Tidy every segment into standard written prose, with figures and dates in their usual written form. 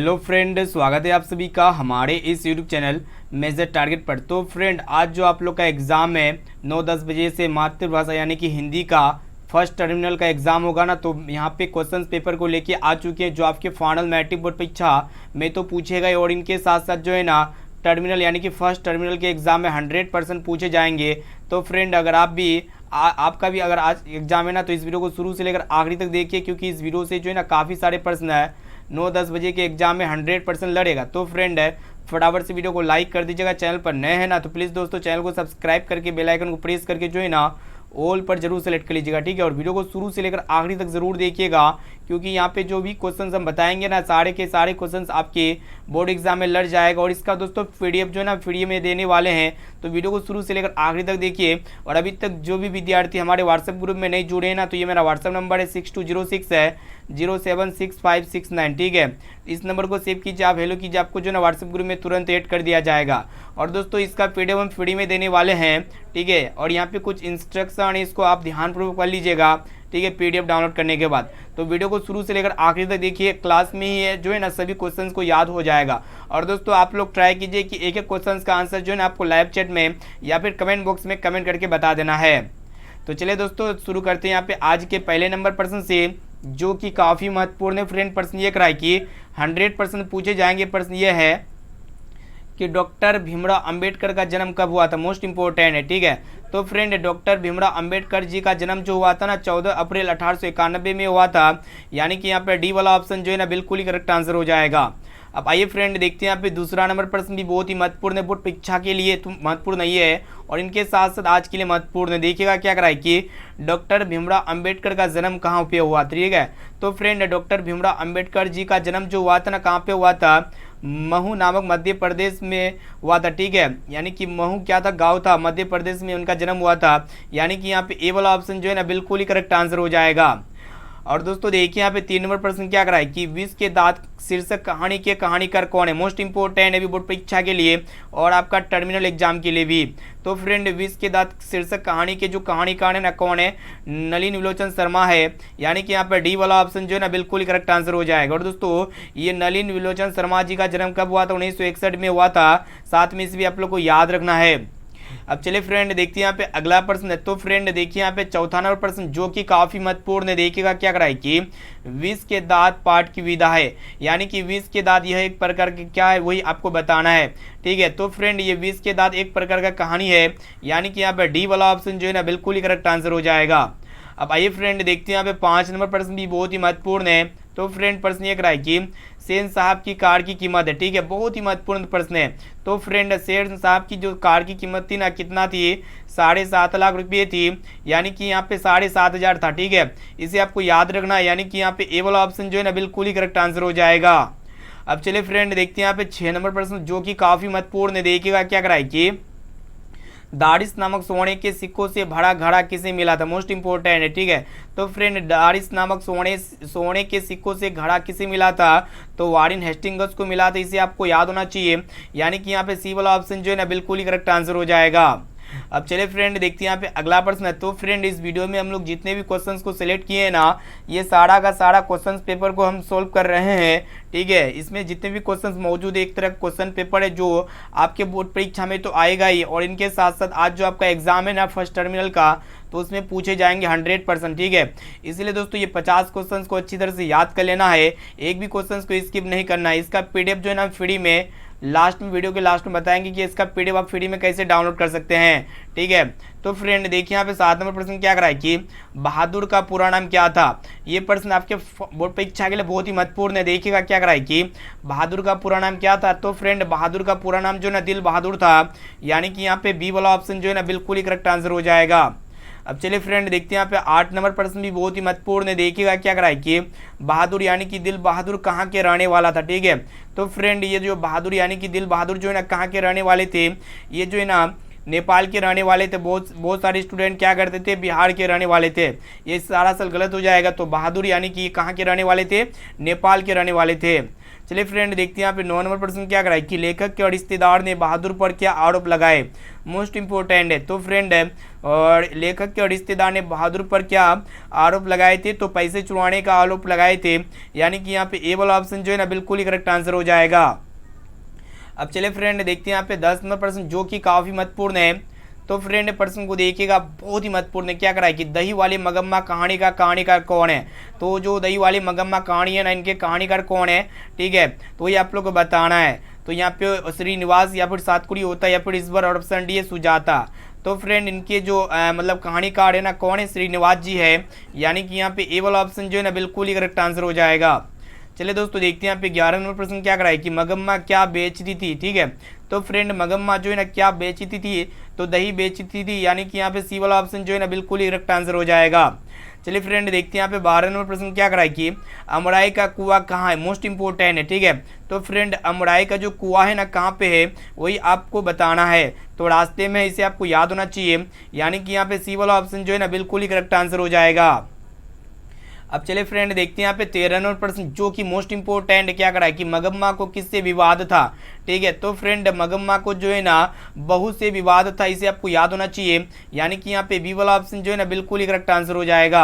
Hello friend, स्वागत है आप सभी का हमारे इस यूट्यूब चैनल मेजर टारगेट पर। तो फ्रेंड, आज जो आप लोग का एग्ज़ाम है 9-10 बजे से मातृभाषा यानी कि हिंदी का फर्स्ट टर्मिनल का एग्ज़ाम होगा ना, तो यहाँ पे क्वेश्चंस पेपर को लेके आ चुके हैं जो आपके फाइनल मैट्रिक बोर्ड परीक्षा में तो पूछेगा ही, और इनके साथ साथ जो है ना टर्मिनल यानी कि फर्स्ट टर्मिनल के एग्ज़ाम में 100% पूछे जाएंगे। तो फ्रेंड, अगर आप भी आपका भी अगर आज एग्ज़ाम है ना, तो इस वीडियो को शुरू से लेकर आखिरी तक देखिए, क्योंकि इस वीडियो से जो है ना काफ़ी सारे प्रश्न है 9-10 बजे के एग्जाम में 100% लड़ेगा। तो फ्रेंड है, फटाफट से वीडियो को लाइक कर दीजिएगा। चैनल पर नए हैं ना तो प्लीज़ दोस्तों चैनल को सब्सक्राइब करके बेल आइकन को प्रेस करके जो है ना ऑल पर जरूर सेलेक्ट कर लीजिएगा, ठीक है। और वीडियो को शुरू से लेकर आखिरी तक जरूर देखिएगा, क्योंकि यहाँ पे जो भी क्वेश्चंस हम बताएंगे ना सारे के सारे क्वेश्चंस आपके बोर्ड एग्जाम में लड़ जाएगा। और इसका दोस्तों पीडीएफ जो है ना फ्री में देने वाले हैं, तो वीडियो को शुरू से लेकर आखिरी तक देखिए। और अभी तक जो भी विद्यार्थी हमारे व्हाट्सएप ग्रुप में नहीं जुड़े हैं ना, तो ये मेरा व्हाट्सएप नंबर है 6206 है 076569, ठीक है। इस नंबर को सेव कीजिए, आप हेलो कीजिए, आपको जो ना व्हाट्सएप ग्रुप में तुरंत ऐड कर दिया जाएगा। और दोस्तों इसका पीडीएफ हम फ्री में देने वाले हैं, ठीक है। और यहाँ पे कुछ इंस्ट्रक्शन है, इसको आप ध्यानपूर्वक पढ़ लीजिएगा, ठीक है, पीडीएफ डाउनलोड करने के बाद। तो वीडियो को शुरू से लेकर आखिरी तक देखिए, क्लास में ही है जो है ना सभी क्वेश्चंस को याद हो जाएगा। और दोस्तों आप लोग ट्राई कीजिए कि एक एक क्वेश्चंस का आंसर जो है ना आपको लाइव चैट में या फिर कमेंट बॉक्स में कमेंट करके बता देना है। तो चलिए दोस्तों शुरू करते हैं यहाँ पे आज के पहले नंबर प्रश्न से, जो कि काफ़ी महत्वपूर्ण है फ्रेंड। प्रश्न ये कराए कि 100% पूछे जाएंगे। प्रश्न ये है कि डॉक्टर भीमराव अंबेडकर का जन्म कब हुआ था। मोस्ट इंपॉर्टेंट है, ठीक है। तो फ्रेंड, डॉक्टर भीमराव अंबेडकर जी का जन्म जो हुआ था ना 14 अप्रैल 1891 में हुआ था, यानी कि यहाँ पे डी वाला ऑप्शन जो है ना बिल्कुल ही करेक्ट आंसर हो जाएगा। अब आइए फ्रेंड देखते हैं यहाँ पे दूसरा नंबर प्रश्न भी बहुत ही महत्वपूर्ण है, बोर्ड परीक्षा के लिए तो महत्वपूर्ण नहीं है और इनके साथ साथ आज के लिए महत्वपूर्ण है। देखिएगा क्या कराए कि डॉक्टर भीमराव अंबेडकर का जन्म कहाँ पे हुआ, ठीक है। तो फ्रेंड, डॉक्टर भीमराव अंबेडकर जी का जन्म जो हुआ था ना कहाँ पे हुआ था, महू नामक मध्य प्रदेश में हुआ था, ठीक है। यानी कि महू क्या था, गांव था, मध्य प्रदेश में उनका जन्म हुआ था, यानी कि यहाँ पे ए वाला ऑप्शन जो है ना बिल्कुल ही करेक्ट आंसर हो जाएगा। और दोस्तों देखिए यहाँ पे 3 नंबर प्रश्न क्या कराए कि विष के दांत शीर्षक कहानी के कहानीकार कौन है। मोस्ट इंपोर्टेंट है भी बोर्ड परीक्षा के लिए और आपका टर्मिनल एग्जाम के लिए भी। तो फ्रेंड, विष के दांत शीर्षक कहानी के जो कहानीकार है ना कौन है, नलिन विलोचन शर्मा है, यानी कि यहाँ पे डी वाला ऑप्शन जो है ना बिल्कुल करेक्ट आंसर हो जाएगा। और दोस्तों ये नलिन विलोचन शर्मा जी का जन्म कब हुआ था, 1961 में हुआ था। साथ में इसलिए आप लोग को याद रखना है। अब चलिए फ्रेंड देखते हैं यहाँ पे अगला प्रश्न है। तो फ्रेंड देखिए यहाँ पे चौथा नंबर प्रश्न जो कि काफी महत्वपूर्ण है। देखिएगा क्या कराए कि विष के दांत पाठ की विधा है, यानी कि विष के दांत यह एक प्रकार के क्या है वही आपको बताना है, ठीक है। तो फ्रेंड ये विष के दांत एक प्रकार का कहानी है, यानी कि यहाँ पे डी वाला ऑप्शन जो है ना बिल्कुल ही करेक्ट आंसर हो जाएगा। अब आइए फ्रेंड देखते हैं यहाँ पे 5 नंबर प्रश्न भी बहुत ही महत्वपूर्ण है। तो फ्रेंड प्रश्न ये कराए कि सेन साहब की कार की कीमत है, ठीक है, बहुत ही महत्वपूर्ण प्रश्न है। तो फ्रेंड सेन साहब की जो कार की कीमत थी ना कितना थी, 7.5 लाख रुपये थी, यानी कि यहाँ पे 7,500 था, ठीक है। इसे आपको याद रखना है, यानी कि यहाँ पे ए वाला ऑप्शन जो है ना बिल्कुल ही करेक्ट आंसर हो जाएगा। अब चलिए फ्रेंड देखते हैं यहाँ पे 6 नंबर प्रश्न जो कि काफी महत्वपूर्ण है। देखिएगा क्या कराए कि दारिस नामक सोने के सिक्कों से भरा घड़ा किसे मिला था। मोस्ट इंपोर्टेंट है, ठीक है। तो फ्रेंड दारिस नामक सोने के सिक्कों से घड़ा किसे मिला था, तो वारेन हेस्टिंग्स को मिला था। इसे आपको याद होना चाहिए, यानी कि यहाँ पे सी वाला ऑप्शन जो है ना बिल्कुल ही करेक्ट आंसर हो जाएगा। अब चलिए फ्रेंड देखते हैं यहाँ पे अगला प्रश्न है। तो फ्रेंड इस वीडियो में हम लोग जितने भी क्वेश्चंस को सिलेक्ट किए हैं ना, ये सारा का सारा क्वेश्चंस पेपर को हम सोल्व कर रहे हैं, ठीक है। इसमें जितने भी क्वेश्चंस मौजूद है एक तरह क्वेश्चन पेपर है जो आपके बोर्ड परीक्षा में तो आएगा ही, और इनके साथ साथ आज जो आपका एग्जाम है ना फर्स्ट टर्मिनल का, तो उसमें पूछे जाएंगे 100%, ठीक है। इसलिए दोस्तों ये 50 क्वेश्चंस को अच्छी तरह से याद कर लेना है, एक भी क्वेश्चंस को स्किप नहीं करना है। इसका पीडीएफ जो है ना फ्री में लास्ट में वीडियो के लास्ट में बताएंगे कि इसका पीडीएफ आप फ्री में कैसे डाउनलोड कर सकते हैं, ठीक है। तो फ्रेंड देखिए यहाँ पे 7 नंबर प्रश्न क्या कराए कि बहादुर का पूरा नाम क्या था। ये प्रश्न आपके बोर्ड परीक्षा के लिए बहुत ही महत्वपूर्ण है। देखिएगा क्या कराए कि बहादुर का पूरा नाम क्या था। तो फ्रेंड बहादुर का पूरा नाम जो ना दिल बहादुर था, यानी कि यहाँ पे बी वाला ऑप्शन जो है ना बिल्कुल ही करेक्ट आंसर हो जाएगा। अब चलिए फ्रेंड देखते हैं यहाँ पे 8 नंबर प्रश्न भी बहुत ही महत्वपूर्ण है। देखिएगा क्या कराए कि बहादुर यानी कि दिल बहादुर कहाँ के रहने वाला था, ठीक है। तो फ्रेंड ये जो बहादुर यानी कि दिल बहादुर जो है ना कहाँ के रहने वाले थे, ये जो है ना नेपाल के रहने वाले थे। बहुत सारे स्टूडेंट क्या करते थे, बिहार के रहने वाले थे, ये सारा सल गलत हो जाएगा। तो बहादुर यानी कि कहाँ के रहने वाले थे, नेपाल के रहने वाले थे। चलिए फ्रेंड देखते हैं यहाँ पे 9 नंबर प्रश्न क्या कराए कि लेखक के और रिश्तेदार ने बहादुर पर क्या आरोप लगाए। मोस्ट इंपोर्टेंट है। तो फ्रेंड और लेखक के और रिश्तेदार ने बहादुर पर क्या आरोप लगाए थे, तो पैसे चुराने का आरोप लगाए थे, यानी कि यहाँ पे ए वाला ऑप्शन जो है ना बिल्कुल ही करेक्ट आंसर हो जाएगा। अब चले फ्रेंड देखते हैं यहाँ पे 10 नंबर प्रश्न जो कि काफ़ी महत्वपूर्ण है। तो फ्रेंड प्रश्न को देखिएगा, बहुत ही महत्वपूर्ण है। क्या कराए कि दही वाली मगम्मा कहानी का कहानीकार कौन है। तो जो दही वाली मगम्मा कहानी है ना, इनके कहानीकार कौन है, ठीक है, तो ये आप लोग को बताना है। तो यहाँ पे श्रीनिवास या फिर सातकुड़ी होता है, या फिर इस बार ऑप्शन डी है सुजाता। तो फ्रेंड इनके जो मतलब कहानीकार है ना कौन है, श्रीनिवास जी है, यानी कि यहाँ पे ए वाला ऑप्शन जो है ना बिल्कुल ही करेक्ट आंसर हो जाएगा। चलिए दोस्तों देखते हैं यहाँ पे 11 नंबर प्रश्न क्या कराए कि मगम्मा क्या बेचती थी। ठीक है, तो फ्रेंड मगम्मा जो है ना क्या बेचती थी, तो दही बेचती थी, यानी कि यहाँ पे सी वाला ऑप्शन जो है ना बिल्कुल ही करेक्ट आंसर हो जाएगा। चलिए फ्रेंड देखते हैं यहाँ पे 12 नंबर प्रश्न क्या कराए कि अमराई का कुआं कहाँ है। मोस्ट इंपोर्टेंट है। ठीक है, तो फ्रेंड अमराई का जो कुआं है ना कहाँ पे है वही आपको बताना है। तो रास्ते में इसे आपको याद होना चाहिए, यानी कि यहाँ पे सी वाला ऑप्शन जो है ना बिल्कुल ही करेक्ट आंसर हो जाएगा। अब चले फ्रेंड देखते हैं यहाँ पे 13 नंबर प्रश्न जो कि मोस्ट इंपोर्टेंट क्या करा है कि मगम्मा को किससे विवाद था। ठीक है, तो फ्रेंड मगम्मा को जो है ना बहू से विवाद था, इसे आपको याद होना चाहिए, यानी कि यहाँ पे बी वाला ऑप्शन जो है ना बिल्कुल ही करेक्ट आंसर हो जाएगा।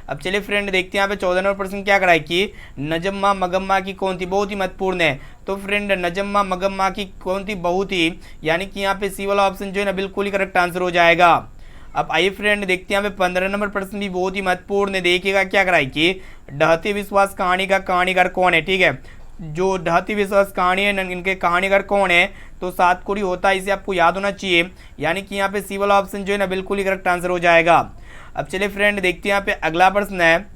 अब चलिए फ्रेंड देखते हैं यहाँ पे 14 नंबर प्रश्न क्या करा है कि नजम्मा मगम्मा की कौन थी। बहुत ही महत्वपूर्ण है। तो फ्रेंड नजम्मा मगम्मा की कौन सी बहू थी, यानी कि यहाँ पे सी वाला ऑप्शन जो है ना बिल्कुल ही करेक्ट आंसर हो जाएगा। अब आइए फ्रेंड देखते हैं यहाँ पे 15 नंबर प्रश्न भी बहुत ही महत्वपूर्ण है। देखिएगा क्या कराई कि ढहती विश्वास कहानी का कहानीकार कौन है। ठीक है, जो ढहती विश्वास कहानी है इनके कहानीकार कौन है, तो सातकुड़ी होता है, इसे आपको याद होना चाहिए, यानी कि यहाँ पे सी वाला ऑप्शन जो है ना बिल्कुल ही करेक्ट आंसर हो जाएगा। अब चलिए फ्रेंड देखते हैं यहाँ पे अगला प्रश्न है।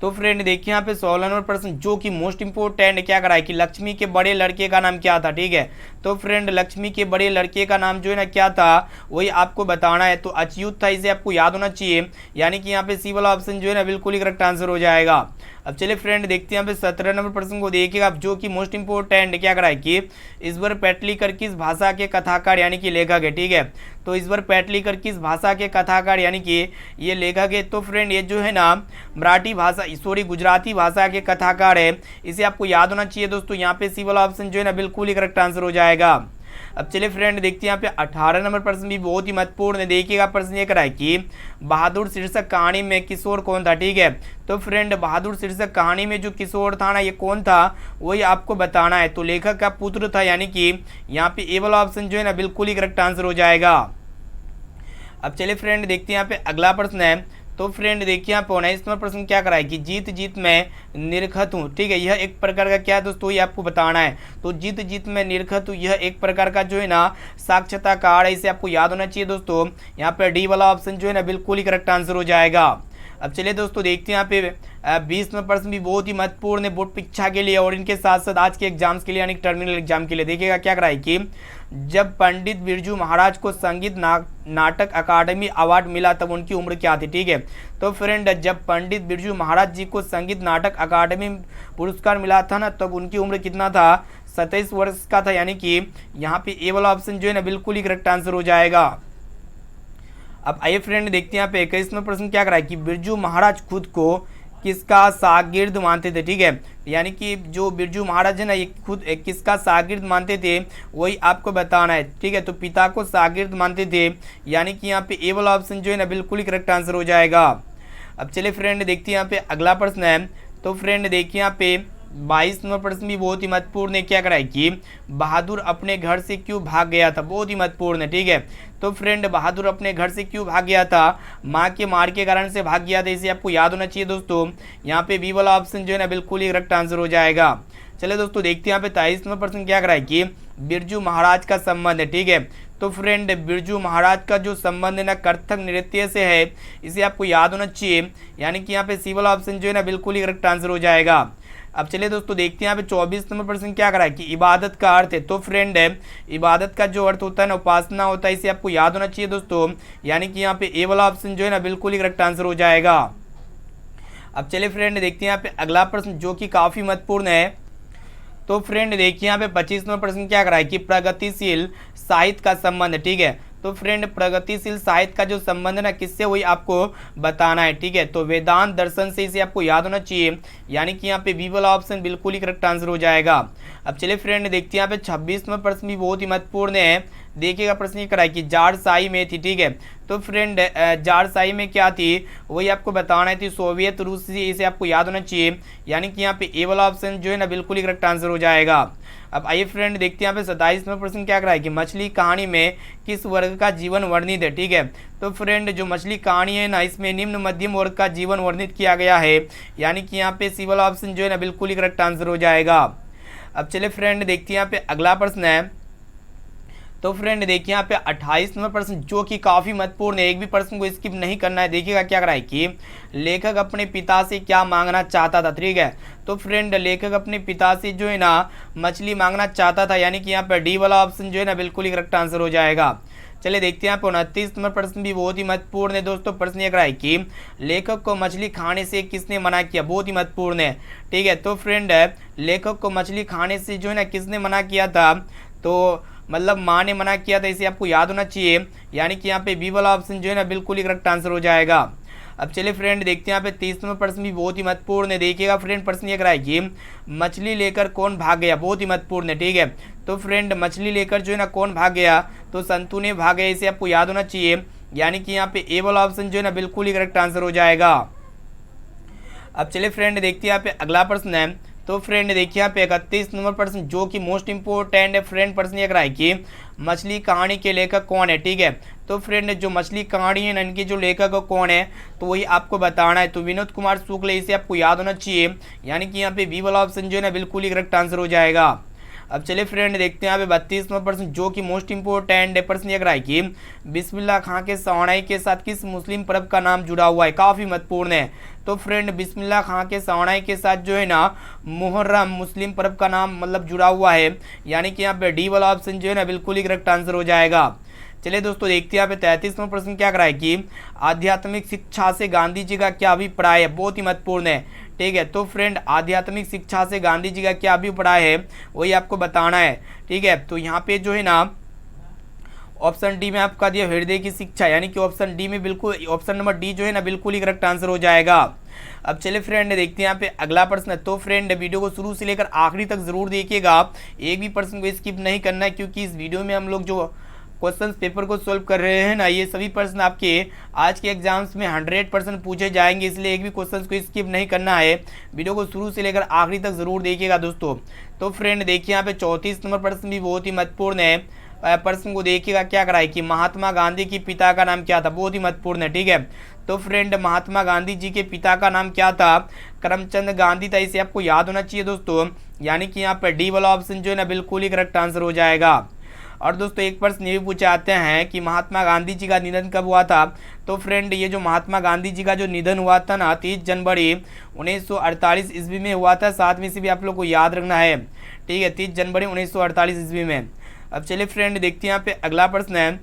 तो फ्रेंड देखिए यहाँ पे 16 नंबर प्रश्न जो कि मोस्ट इंपोर्टेंट क्या करा है कि लक्ष्मी के बड़े लड़के का नाम क्या था। ठीक है, तो फ्रेंड लक्ष्मी के बड़े लड़के का नाम जो है ना क्या था वही आपको बताना है। तो अच्युत था, इसे आपको याद होना चाहिए, यानी कि यहाँ पे सी वाला ऑप्शन जो है ना बिल्कुल ही करेक्ट आंसर हो जाएगा। अब चलिए फ्रेंड देखते हैं यहाँ पे 17 नंबर प्रश्न को देखिएगा आप, जो कि मोस्ट इंपोर्टेंट क्या करा है कि ईश्वर पैटलीकर किस भाषा के कथाकार यानी कि लेखक है। ठीक है, तो ईश्वर पैटलीकर किस भाषा के कथाकार यानी कि ये लेखक है। तो फ्रेंड ये जो है ना मराठी भाषा गुजराती भाषा के कथाकार है, इसे आपको याद होना चाहिए दोस्तों। यहाँ पे सी वाला ऑप्शन जो है ना बिल्कुल ही करेक्ट आंसर हो जाएगा। अब चलिए फ्रेंड देखते हैं यहाँ पे 18 नंबर प्रश्न भी बहुत ही महत्वपूर्ण है। देखिएगा प्रश्न ये कराए कि बहादुर शीर्षक कहानी में किशोर कौन था। ठीक है, तो फ्रेंड बहादुर शीर्षक कहानी में जो किशोर था ना ये कौन था वही आपको बताना है। तो लेखक का पुत्र था, यानी कि यहाँ पे ए वाला ऑप्शन जो है ना बिल्कुल ही करेक्ट आंसर हो जाएगा। अब चलिए फ्रेंड देखते हैं यहाँ पे अगला प्रश्न है। तो फ्रेंड देखिए यहाँ पे 19 नंबर प्रश्न क्या कराए कि जीत जीत में निरखत हूँ। ठीक है, यह एक प्रकार का क्या है दोस्तों ये आपको बताना है। तो जीत जीत में निरखत हूँ यह एक प्रकार का जो है ना साक्षात्कार है, इसे आपको याद होना चाहिए दोस्तों। यहाँ पे डी वाला ऑप्शन जो है ना बिल्कुल ही करेक्ट आंसर हो जाएगा। अब चलिए दोस्तों देखते हैं यहाँ पे 20 नंबर प्रश्न भी बहुत ही महत्वपूर्ण है बोर्ड परीक्षा के लिए और इनके साथ साथ आज के एग्जाम्स के लिए यानी टर्मिनल एग्जाम के लिए। देखिएगा क्या कराए कि जब पंडित बिरजू महाराज को संगीत नाटक अकादमी अवार्ड मिला तब उनकी उम्र क्या थी। ठीक है, तो फ्रेंड जब पंडित बिरजू महाराज जी को संगीत नाटक अकादमी पुरस्कार मिला था ना तब उनकी उम्र कितना था, 27 वर्ष का था, यानी कि यहाँ पे ए वाला ऑप्शन जो है ना बिल्कुल ही करेक्ट आंसर हो जाएगा। अब आइए फ्रेंड देखते हैं यहाँ पे 21 में प्रश्न क्या कराए कि बिरजू महाराज खुद को किसका शागिर्द मानते थे। ठीक है, यानी कि जो बिरजू महाराज है ना ये खुद किसका शागिर्द मानते थे वही आपको बताना है। ठीक है, तो पिता को शागिर्द मानते थे, यानी कि यहाँ पे ए वाला ऑप्शन जो है ना बिल्कुल ही करेक्ट आंसर हो जाएगा। अब चलिए फ्रेंड देखते हैं यहाँ पे अगला प्रश्न है। तो फ्रेंड देखिए यहाँ पे 22 नंबर प्रश्न भी बहुत ही महत्वपूर्ण है। क्या कराए कि बहादुर अपने घर से क्यों भाग गया था। बहुत ही महत्वपूर्ण है। ठीक है, तो फ्रेंड बहादुर अपने घर से क्यों भाग गया था, माँ के मार के कारण से भाग गया था, इसे आपको याद होना चाहिए दोस्तों। यहाँ पे बी वाला ऑप्शन जो है ना बिल्कुल ही करेक्ट आंसर हो जाएगा। चलिए दोस्तों देखते हैं यहाँ पे 23 नंबर प्रश्न क्या कराए कि बिरजू महाराज का संबंध है। ठीक है, तो फ्रेंड बिरजू महाराज का जो संबंध है ना कथक नृत्य से है, इसे आपको याद होना चाहिए, यानी कि यहाँ पे सी वाला ऑप्शन जो है ना बिल्कुल ही करेक्ट आंसर हो जाएगा। अब चलिए दोस्तों देखते हैं यहाँ पे 24 नंबर प्रश्न क्या करा है कि इबादत का अर्थ है। तो फ्रेंड इबादत का जो अर्थ होता है ना उपासना होता है, इसे आपको याद होना चाहिए दोस्तों, यानी कि यहाँ पे ए वाला ऑप्शन जो है ना बिल्कुल ही करेक्ट आंसर हो जाएगा। अब चलिए फ्रेंड देखते हैं यहाँ पे अगला प्रश्न जो कि काफ़ी महत्वपूर्ण है। तो फ्रेंड देखिए यहाँ पे 25 नंबर प्रश्न क्या करा है कि प्रगतिशील साहित्य का संबंध है। ठीक है, तो फ्रेंड प्रगतिशील साहित्य का जो संबंध ना किससे वही आपको बताना है, ठीक है। तो वेदांत दर्शन से इसे आपको याद होना चाहिए, यानी कि यहाँ पे बी वाला ऑप्शन बिल्कुल ही करेक्ट आंसर हो जाएगा। अब चलिए फ्रेंड देखते हैं यहाँ पे 26वां प्रश्न भी बहुत ही महत्वपूर्ण है। देखिएगा प्रश्न ये कराए कि जारशाही में थी, ठीक है। तो फ्रेंड जारशाही में क्या थी वही आपको बताना थी, सोवियत रूस से, इसे आपको याद होना चाहिए, यानी कि यहाँ पे ए वाला ऑप्शन जो है ना बिल्कुल ही करेक्ट आंसर हो जाएगा। अब आइए फ्रेंड देखते हैं यहाँ पे 27वां प्रश्न क्या कराए कि मछली कहानी में किस वर्ग का जीवन वर्णित है, ठीक है। तो फ्रेंड जो मछली कहानी है ना इसमें निम्न मध्यम वर्ग का जीवन वर्णित किया गया है, यानी कि यहाँ पे सी वाला ऑप्शन जो है ना बिल्कुल ही करेक्ट आंसर हो जाएगा। अब चलिए फ्रेंड देखते हैं यहाँ पे अगला प्रश्न है। तो फ्रेंड देखिए यहाँ पे 28वां प्रश्न जो कि काफ़ी महत्वपूर्ण है, एक भी प्रश्न को स्किप नहीं करना है। देखिएगा क्या कराए कि लेखक अपने पिता से क्या मांगना चाहता था, ठीक है। तो फ्रेंड लेखक अपने पिता से जो है ना मछली मांगना चाहता था, यानी कि यहाँ पे डी वाला ऑप्शन जो है ना बिल्कुल ही करेक्ट आंसर हो जाएगा। चलिए देखते हैं यहाँ पे 29वां प्रश्न भी बहुत ही महत्वपूर्ण है दोस्तों। प्रश्न ये कराए कि लेखक को मछली खाने से किसने मना किया, बहुत ही महत्वपूर्ण है, ठीक है। तो फ्रेंड लेखक को मछली खाने से जो है ना किसने मना किया था, तो मतलब माँ ने मना किया था, इसे आपको याद होना चाहिए, यानी कि यहाँ पे बी वाला ऑप्शन जो है ना बिल्कुल ही करेक्ट आंसर हो जाएगा। अब चलिए फ्रेंड देखते हैं यहाँ पे 30वां प्रश्न भी बहुत ही महत्वपूर्ण है। देखिएगा फ्रेंड प्रश्न ये कराए कि मछली लेकर कौन भाग गया, बहुत ही महत्वपूर्ण है, ठीक है। तो फ्रेंड मछली लेकर जो है ना कौन भाग गया, तो संतु ने भाग गया, इसे आपको याद होना चाहिए, यानी कि यहाँ पे ए वाला ऑप्शन जो है ना बिल्कुल ही करेक्ट आंसर हो जाएगा। अब चलिए फ्रेंड देखते हैं यहाँ पे अगला प्रश्न है। तो फ्रेंड देखिए यहाँ पे 31 नंबर प्रश्न जो कि मोस्ट इंपोर्टेंट है। फ्रेंड प्रश्न ये कराए कि मछली कहानी के लेखक कौन है, ठीक है। तो फ्रेंड जो मछली कहानी है इनकी जो लेखक कौन है तो वही आपको बताना है, तो विनोद कुमार शुक्ल, इसे आपको याद होना चाहिए, यानी कि यहाँ पे बी वाला ऑप्शन जो है ना बिल्कुल ही करेक्ट आंसर हो जाएगा। अब चलिए फ्रेंड देखते हैं यहाँ पे 32वां प्रश्न जो कि मोस्ट इंपोर्टेंट है। प्रश्न ये कराए कि बिस्मिल्लाह खां के शहनाई के साथ किस मुस्लिम पर्व का नाम जुड़ा हुआ है, काफ़ी महत्वपूर्ण है। तो फ्रेंड बिस्मिल्लाह खां के शहनाई के साथ जो है ना मुहर्रम मुस्लिम पर्व का नाम मतलब जुड़ा हुआ है, यानी कि यहाँ पे डी वाला ऑप्शन जो है ना बिल्कुल ही करेक्ट आंसर हो जाएगा। चलिए दोस्तों देखते हैं यहाँ पे 33वां प्रश्न क्या कराए कि आध्यात्मिक शिक्षा से गांधी जी का क्या अभिप्राय है, बहुत ही महत्वपूर्ण है, ठीक है। तो फ्रेंड आध्यात्मिक शिक्षा से गांधी जी का क्या अभिप्राय है वही आपको बताना है, ठीक है। तो यहाँ पे जो है ना ऑप्शन डी में आपका दिया हृदय की शिक्षा, यानी कि ऑप्शन डी में बिल्कुल ऑप्शन नंबर डी जो है ना बिल्कुल ही करेक्ट आंसर हो जाएगा। अब चलिए फ्रेंड देखते हैं यहाँ पे अगला प्रश्न है। तो फ्रेंड वीडियो को शुरू से लेकर आखिरी तक जरूर देखिएगा, एक भी प्रश्न को स्किप नहीं करना है, क्योंकि इस वीडियो में हम लोग जो क्वेश्चन पेपर को सॉल्व कर रहे हैं ना ये सभी प्रश्न आपके आज के एग्जाम्स में 100% पूछे जाएंगे, इसलिए एक भी क्वेश्चन को स्किप नहीं करना है, वीडियो को शुरू से लेकर आखिरी तक जरूर देखिएगा दोस्तों। तो फ्रेंड देखिए यहाँ पे 34 नंबर प्रश्न भी बहुत ही महत्वपूर्ण है। प्रश्न को देखिएगा क्या कराए कि महात्मा गांधी के पिता का नाम क्या था, बहुत ही महत्वपूर्ण है, ठीक है। तो फ्रेंड महात्मा गांधी जी के पिता का नाम क्या था, करमचंद गांधी था, इसे आपको याद होना चाहिए दोस्तों, यानी कि यहाँ पर डी वाला ऑप्शन जो है ना बिल्कुल ही करेक्ट आंसर हो जाएगा। और दोस्तों एक प्रश्न ये भी पूछे जाते हैं कि महात्मा गांधी जी का निधन कब हुआ था। तो फ्रेंड ये जो महात्मा गांधी जी का जो निधन हुआ था ना 30 जनवरी 1948 ईस्वी में हुआ था, साथ में से भी आप लोग को याद रखना है, ठीक है, 30 जनवरी 1948 ईस्वी में। अब चलिए फ्रेंड देखते हैं यहाँ पे अगला प्रश्न है।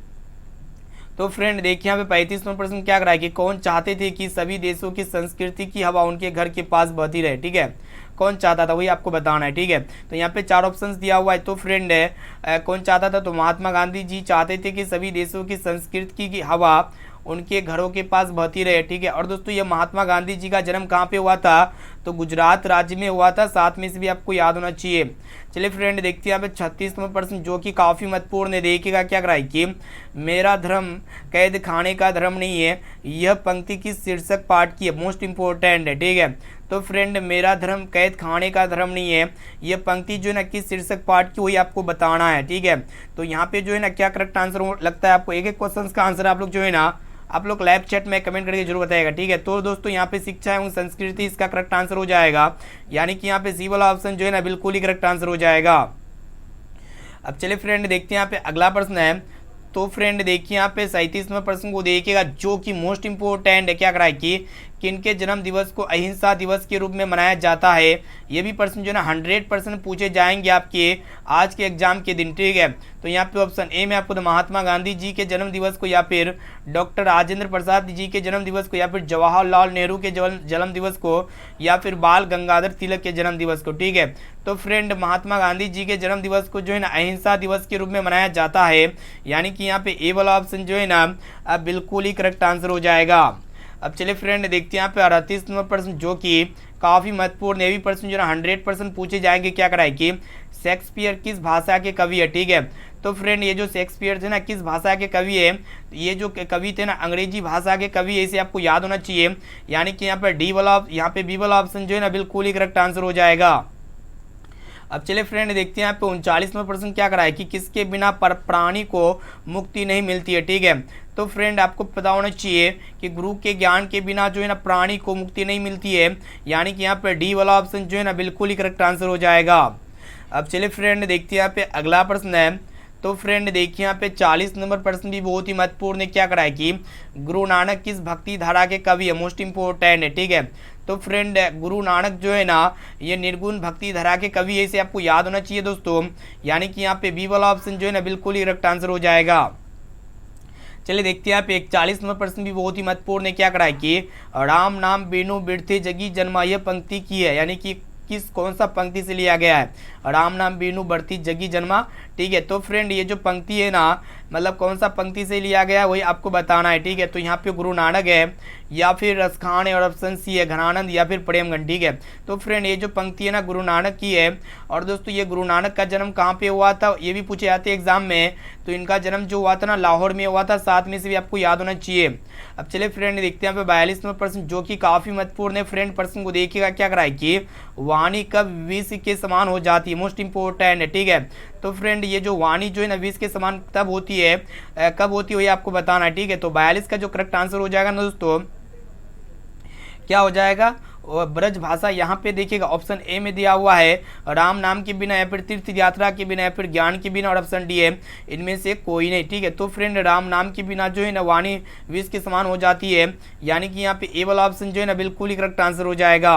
तो फ्रेंड देखिए यहाँ पे 35वां प्रश्न क्या कराए कि कौन चाहते थे कि सभी देशों की संस्कृति की हवा उनके घर के पास बहती रहे, ठीक है, कौन चाहता था वही आपको बताना है, ठीक है। तो यहाँ पे 4 ऑप्शंस दिया हुआ है। तो फ्रेंड कौन चाहता था, तो महात्मा गांधी जी चाहते थे कि सभी देशों की संस्कृति की हवा उनके घरों के पास बहती रहे, ठीक है। और दोस्तों ये महात्मा गांधी जी का जन्म कहाँ पे हुआ था, तो गुजरात राज्य में हुआ था, साथ में से भी आपको याद होना चाहिए। चलिए फ्रेंड देखते हैं यहाँ पे 36वां प्रश्न जो कि काफ़ी महत्वपूर्ण है। देखिएगा क्या कराए कि मेरा धर्म कैद खाने का धर्म नहीं है, यह पंक्ति की शीर्षक पाठ की है, मोस्ट इंपॉर्टेंट है, ठीक है। तो फ्रेंड मेरा धर्म कैद खाने का धर्म नहीं है, यह पंक्ति जो है ना किस शीर्षक पाठ की वही आपको बताना है, ठीक है। तो यहाँ पे जो है ना क्या करेक्ट आंसर लगता है आपको, एक एक क्वेश्चन का आंसर आप लोग जो है ना आप लोग लाइव चैट में कमेंट करके जरूर बताएगा, ठीक है। तो दोस्तों यहाँ पे शिक्षा एवं संस्कृति इसका करेक्ट आंसर हो जाएगा, यानी कि यहाँ पे सी वाला ऑप्शन जो है ना बिल्कुल ही करेक्ट आंसर हो जाएगा। अब चलिए फ्रेंड देखते हैं यहाँ पे अगला प्रश्न है। तो फ्रेंड देखिए यहाँ पे 37वां प्रश्न को देखिएगा जो कि मोस्ट इंपोर्टेंट है। क्या कराए कि किनके जन्म दिवस को अहिंसा दिवस के रूप में मनाया जाता है। ये भी प्रश्न जो है ना 100% पूछे जाएंगे आपके आज के एग्जाम के दिन, ठीक है। तो यहाँ पे ऑप्शन ए में आपको महात्मा गांधी जी के जन्म दिवस को, या फिर डॉक्टर राजेंद्र प्रसाद जी के जन्म दिवस को, या फिर जवाहरलाल नेहरू के जन्म दिवस को, या फिर बाल गंगाधर तिलक के जन्म दिवस को, ठीक है। तो फ्रेंड महात्मा गांधी जी के जन्म दिवस को जो है ना अहिंसा दिवस के रूप में मनाया जाता है, यानी कि यहाँ पे ए वाला ऑप्शन जो है ना अब बिल्कुल ही करेक्ट आंसर हो जाएगा। अब चलिए फ्रेंड देखते हैं यहाँ पे 38 नंबर प्रश्न जो कि काफ़ी महत्वपूर्ण, ये भी प्रश्न जो है 100% पूछे जाएंगे। क्या कराए कि शेक्सपियर किस भाषा के कवि है, ठीक है। तो फ्रेंड ये जो शेक्सपियर थे ना किस भाषा के कवि है, ये जो कवि थे ना अंग्रेजी भाषा के कवि है, इसे आपको याद होना चाहिए। यानी कि यहाँ पे बी वाला ऑप्शन जो है ना बिल्कुल ही करेक्ट आंसर हो जाएगा। अब चलिए फ्रेंड देखते हैं यहाँ पे 39वां प्रश्न क्या कराए कि किसके बिना प्राणी को मुक्ति नहीं मिलती है, ठीक है। तो फ्रेंड आपको पता होना चाहिए कि गुरु के ज्ञान के बिना जो है ना प्राणी को मुक्ति नहीं मिलती है, यानी कि यहाँ पे डी वाला ऑप्शन जो है ना बिल्कुल ही करेक्ट आंसर हो जाएगा। अब चलिए फ्रेंड देखते हैं यहाँ पे अगला प्रश्न है। तो फ्रेंड देखिए यहाँ पे 40 नंबर प्रश्न भी बहुत ही महत्वपूर्ण है। क्या कराए कि गुरु नानक किस भक्ति धारा के कवि है, मोस्ट इंपोर्टेंट है, ठीक है। तो फ्रेंड गुरु नानक जो है ना ये निर्गुण भक्ति धारा के कवि है, इसे आपको याद होना चाहिए दोस्तों। यानी कि यहाँ पे बी वाला ऑप्शन जो है ना बिल्कुल ही करेक्ट आंसर हो जाएगा। चलिए देखते हैं यहाँ पे 41 नंबर प्रश्न भी बहुत ही महत्वपूर्ण है। क्या कराए कि राम नाम बेनु बिरथे जगी जन्मा, यह पंक्ति की है, यानी कि कौन सा पंक्ति से लिया गया है, राम नाम बेनु बढ़ती जगी जन्मा, ठीक है। तो फ्रेंड ये जो पंक्ति है ना मतलब कौन सा पंक्ति से लिया गया है वही आपको बताना है, ठीक है। तो यहाँ पे गुरु नानक है, या फिर रसखान है, और ऑप्शन सी है घनानंद, या फिर प्रेमगंज, ठीक है। तो फ्रेंड ये जो पंक्ति है ना गुरु नानक की है। और दोस्तों ये गुरु नानक का जन्म कहाँ पे हुआ था ये भी पूछे जाते हैं एग्जाम में। तो इनका जन्म जो हुआ था ना लाहौर में हुआ था, साथ में से भी आपको याद होना चाहिए। अब चलिए फ्रेंड देखते हैं यहाँ पे 42 नंबर प्रश्न जो कि काफ़ी महत्वपूर्ण है। फ्रेंड प्रश्न को देखिएगा। क्या कराए कि वाणी कब विष के समान हो जाती है, मोस्ट इंपोर्टेंट है, ठीक है। तो फ्रेंड ये जो वाणी जो है ना विष के समान तब होती है, कब होती है ये आपको बताना है, ठीक है। तो 42 का जो करेक्ट आंसर हो जाएगा ना दोस्तों क्या हो जाएगा, ब्रज भाषा। यहाँ पे देखिएगा ऑप्शन ए में दिया हुआ है राम नाम के बिना, या फिर तीर्थ यात्रा के बिना, या फिर ज्ञान के बिना, और ऑप्शन डी है इनमें से कोई नहीं, ठीक है। तो फ्रेंड राम नाम के बिना जो है ना वाणी विष के समान हो जाती है, यानी कि यहाँ पे ए वाला ऑप्शन जो है ना बिल्कुल ही करेक्ट आंसर हो जाएगा।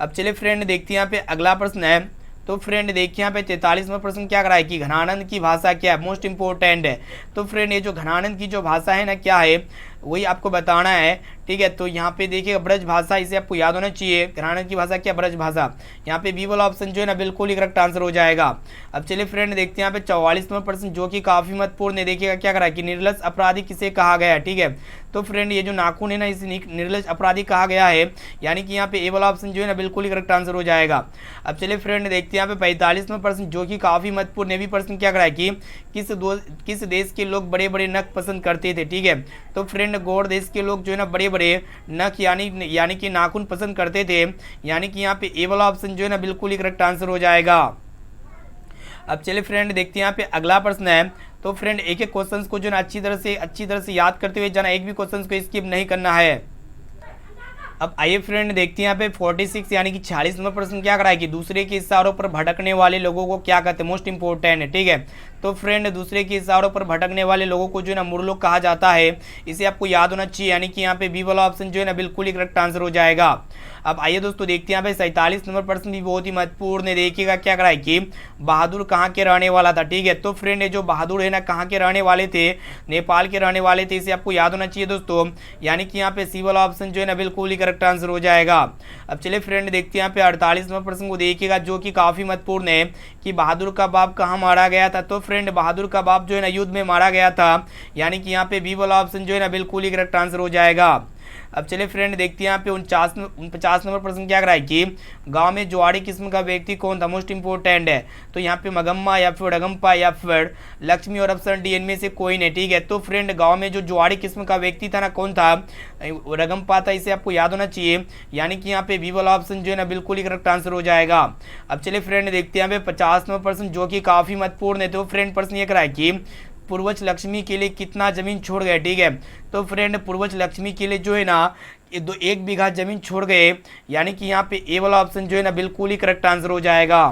अब चलिए फ्रेंड देखते हैं यहाँ पे अगला प्रश्न है। तो फ्रेंड देखिए यहाँ पे 43वां प्रश्न क्या कराए कि घनानंद की भाषा क्या है, मोस्ट इंपोर्टेंट है। तो फ्रेंड ये जो घनानंद की जो भाषा है ना क्या है वही आपको बताना है, ठीक है। तो यहाँ पे देखिएगा ब्रज भाषा, इसे आपको याद होना चाहिए। घनानंद की भाषा क्या, ब्रज भाषा। यहाँ पे बी वाला ऑप्शन जो है ना बिल्कुल ही करेक्ट आंसर हो जाएगा। अब चलिए फ्रेंड देखते हैं यहाँ पे 44वां प्रश्न जो कि काफ़ी महत्वपूर्ण है। देखिएगा क्या करा कि निर्लज अपराधी किसे कहा गया है, ठीक है। तो फ्रेंड ये जो नाखून है ना इसे निर्लज अपराधी कहा गया है, यानी कि यहाँ पे ए वाला ऑप्शन जो है ना बिल्कुल ही करेक्ट आंसर हो जाएगा। अब चलिए फ्रेंड देखते हैं यहाँ पे 45वां प्रश्न जो कि काफ़ी महत्वपूर्ण है। भी प्रश्न क्या करा कि किस देश के लोग बड़े बड़े नख पसंद करते थे, ठीक है। तो फ्रेंड गौड़ देश के लोग जो है ना बड़े बड़े नख यानी कि नाखून पसंद करते थे, यानी कि यहाँ पे ए वाला ऑप्शन जो है ना बिल्कुल ही करेक्ट आंसर हो जाएगा। अब चलिए फ्रेंड देखते हैं यहाँ पे अगला प्रश्न है। तो फ्रेंड एक एक क्वेश्चंस को जो है ना अच्छी तरह से याद करते हुए जाना, एक भी क्वेश्चंस को स्किप नहीं करना है। अब आइए फ्रेंड देखते हैं यहाँ पे 46 यानी कि 46 नंबर प्रश्न क्या कराए कि दूसरे के इशारों पर भटकने वाले लोगों को क्या कहते हैं, मोस्ट इंपोर्टेंट है, ठीक है। तो फ्रेंड दूसरे के इशारों पर भटकने वाले लोगों को जो है ना मुरलोक कहा जाता है, इसे आपको याद होना चाहिए। यानी कि यहाँ पे बी वाला ऑप्शन जो है ना बिल्कुल ही करेक्ट आंसर हो जाएगा। अब आइए दोस्तों देखते हैं यहाँ पे 47 नंबर प्रश्न भी बहुत ही महत्वपूर्ण है। देखिएगा क्या कराए कि बहादुर कहाँ के रहने वाला था, ठीक है। तो फ्रेंड ये जो बहादुर है ना कहाँ के रहने वाले थे, नेपाल के रहने वाले थे, इसे आपको याद होना चाहिए दोस्तों। यानी कि यहाँ पे सी वाला ऑप्शन जो है ना बिल्कुल ही करेक्ट आंसर हो जाएगा। अब चलिए फ्रेंड देखते हैं यहाँ पे 48 नंबर प्रश्न को देखिएगा जो कि काफ़ी महत्वपूर्ण है कि बहादुर का बाप कहाँ मारा गया था। तो फ्रेंड बहादुर का बाप जो है ना युद्ध में मारा गया था, यानी कि यहाँ पे बी वाला ऑप्शन जो है ना बिल्कुल ही करेक्ट आंसर हो जाएगा। अब चलिए फ्रेंड देखते हैं यहाँ पे 49 नंबर प्रश्न क्या कराए कि गांव में जुआड़ी किस्म का व्यक्ति कौन था, मोस्ट इंपोर्टेंट है। तो यहाँ पे मगम्मा या फिर रगम्पा या फिर लक्ष्मी और ऑप्शन डी इनमें से कोई नहीं, ठीक है। तो फ्रेंड गांव में जो जुआड़ी किस्म का व्यक्ति था ना कौन था, रगम्पा था, इसे आपको याद होना चाहिए। यानी कि यहाँ पे बी वाला ऑप्शन जो है ना बिल्कुल ही करेक्ट आंसर हो जाएगा। अब चलिए फ्रेंड देखते हैं यहाँ पे 50 नंबर प्रश्न जो कि काफ़ी महत्वपूर्ण है। तो फ्रेंड प्रश्न ये कराए कि पूर्वज लक्ष्मी के लिए कितना जमीन छोड़ गए, ठीक है। तो फ्रेंड पूर्वज लक्ष्मी के लिए जो है ना 1 बीघा जमीन छोड़ गए, यानी कि यहाँ पे ए वाला ऑप्शन जो है ना बिल्कुल ही करेक्ट आंसर हो जाएगा।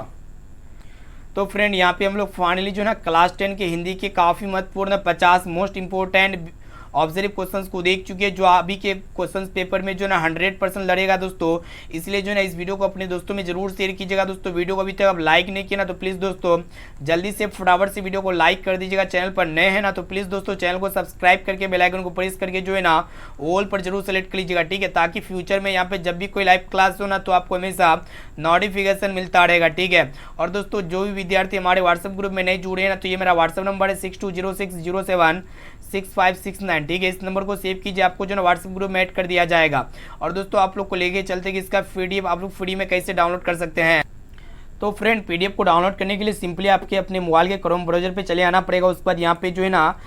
तो फ्रेंड यहाँ पे हम लोग फाइनली जो है ना क्लास 10 के हिंदी के काफ़ी महत्वपूर्ण 50 मोस्ट इंपोर्टेंट ऑब्जर्व क्वेश्चंस को देख चुके हैं, जो अभी के क्वेश्चंस पेपर में जो ना 100% लड़ेगा दोस्तों। इसलिए जो ना इस वीडियो को अपने दोस्तों में जरूर शेयर कीजिएगा दोस्तों। वीडियो को अभी तक आप लाइक नहीं किया ना तो प्लीज़ दोस्तों जल्दी से फटाफट से वीडियो को लाइक कर दीजिएगा। चैनल पर नए हैं ना तो प्लीज़ दोस्तों चैनल को सब्सक्राइब करके बेल आइकन को प्रेस करके जो है ना ऑल पर जरूर सेलेक्ट कर लीजिएगा, ठीक है, ताकि फ्यूचर में यहाँ पे जब भी कोई लाइव क्लास हो ना तो आपको हमेशा नोटिफिकेशन मिलता रहेगा, ठीक है। और दोस्तों जो भी विद्यार्थी हमारे व्हाट्सएप ग्रुप में नहीं जुड़े हैं ना तो ये मेरा व्हाट्सएप नंबर है 6206076569, ठीक है। इस नंबर को सेव कीजिए, आपको जो ना व्हाट्सएप ग्रुप में ऐड कर दिया जाएगा। और दोस्तों आप लोग को लेके चलते कि इसका पीडीएफ आप लोग फ्री में कैसे डाउनलोड कर सकते हैं। तो फ्रेंड पीडीएफ को डाउनलोड करने के लिए सिंपली आपके अपने मोबाइल के क्रोम ब्राउजर पे चले आना पड़ेगा। उसके बाद यहाँ पे जो है ना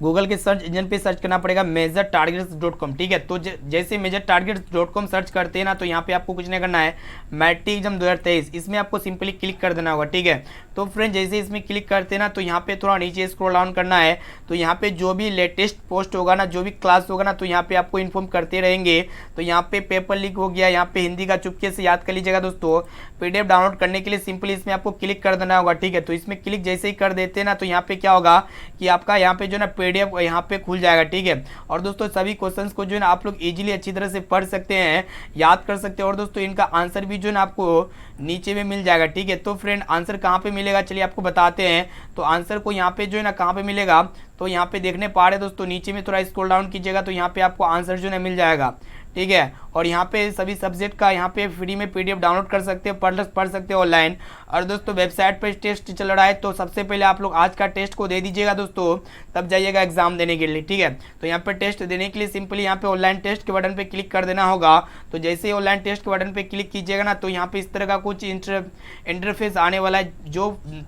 गूगल के सर्च इंजन पे सर्च करना पड़ेगा measuretargets.com, ठीक है। तो जैसे measuretargets.com सर्च करते हैं ना तो यहाँ पे आपको कुछ नहीं करना है, मैट्रिक एग्जाम 2023 इसमें आपको सिंपली क्लिक कर देना होगा, ठीक है। तो फ्रेंड जैसे इसमें क्लिक करते हैं ना तो यहाँ पे थोड़ा नीचे स्क्रॉल डाउन करना है। तो यहाँ पे जो भी लेटेस्ट पोस्ट होगा ना, जो भी क्लास होगा ना तो यहाँ पे आपको इन्फॉर्म करते रहेंगे। तो यहाँ पे पेपर लीक हो गया, यहाँ पे हिंदी का चुपके से याद कर लीजिएगा दोस्तों। पीडीएफ डाउनलोड करने के लिए सिंपली इसमें आपको क्लिक कर देना होगा, ठीक है। तो इसमें क्लिक जैसे ही कर देते हैं ना तो यहाँ पे क्या होगा कि आपका यहाँ पे जो ना पीडीएफ यहाँ पे खुल जाएगा, ठीक है। और दोस्तों सभी क्वेश्चंस को जो है ना आप लोग इजीली अच्छी तरह से पढ़ सकते हैं, याद कर सकते हैं। और दोस्तों इनका आंसर भी जो है ना आपको नीचे में मिल जाएगा, ठीक है। तो फ्रेंड आंसर कहाँ पे मिलेगा चलिए आपको बताते हैं। तो आंसर को यहाँ पे जो है ना कहाँ पे मिलेगा तो यहाँ पे देखने पा रहे दोस्तों, नीचे में थोड़ा स्क्रॉल डाउन कीजिएगा तो यहाँ पे आपको आंसर जो है मिल जाएगा, ठीक है। और यहाँ पे सभी सब्जेक्ट का यहाँ पे फ्री में पीडीएफ डाउनलोड कर सकते हैं, पढ़ सकते हैं ऑनलाइन। और दोस्तों वेबसाइट पर टेस्ट चल रहा है, तो सबसे पहले आप लोग आज का टेस्ट को दे दीजिएगा दोस्तों, तब जाइएगा एग्जाम देने के लिए, ठीक है। तो यहाँ पे टेस्ट देने के लिए सिंपली यहाँ पे ऑनलाइन टेस्ट के बटन पे क्लिक कर देना होगा। तो जैसे ही ऑनलाइन टेस्ट के बटन पे क्लिक कीजिएगा ना तो यहाँ पे इस तरह का कुछ इंटरफेस आने वाला है।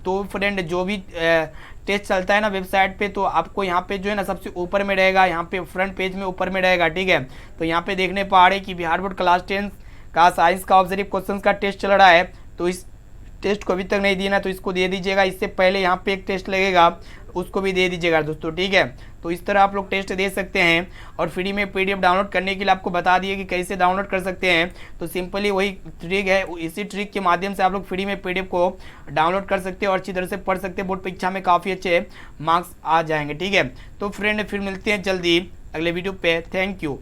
तो फ्रेंड जो भी टेस्ट चलता है ना वेबसाइट पे तो आपको यहाँ पे जो है ना सबसे ऊपर में रहेगा, यहाँ पे फ्रंट पेज में ऊपर में रहेगा, ठीक है। तो यहाँ पे देखने पा रहे कि बिहार बोर्ड क्लास 10 का साइंस का ऑब्जर्व क्वेश्चंस का टेस्ट चल रहा है। तो इस टेस्ट को अभी तक नहीं दिया ना तो इसको दे दीजिएगा। इससे पहले यहाँ पे एक टेस्ट लगेगा, उसको भी दे दीजिएगा दोस्तों, ठीक है। तो इस तरह आप लोग टेस्ट दे सकते हैं। और फ्री में पीडीएफ डाउनलोड करने के लिए आपको बता दिए कि कैसे डाउनलोड कर सकते हैं। तो सिंपली वही ट्रिक है, इसी ट्रिक के माध्यम से आप लोग फ्री में पीडीएफ को डाउनलोड कर सकते हैं और अच्छी तरह से पढ़ सकते हैं। बोर्ड परीक्षा में काफ़ी अच्छे मार्क्स आ जाएंगे, ठीक है। तो फ्रेंड फिर मिलते हैं जल्दी अगले वीडियो पे। Thank you.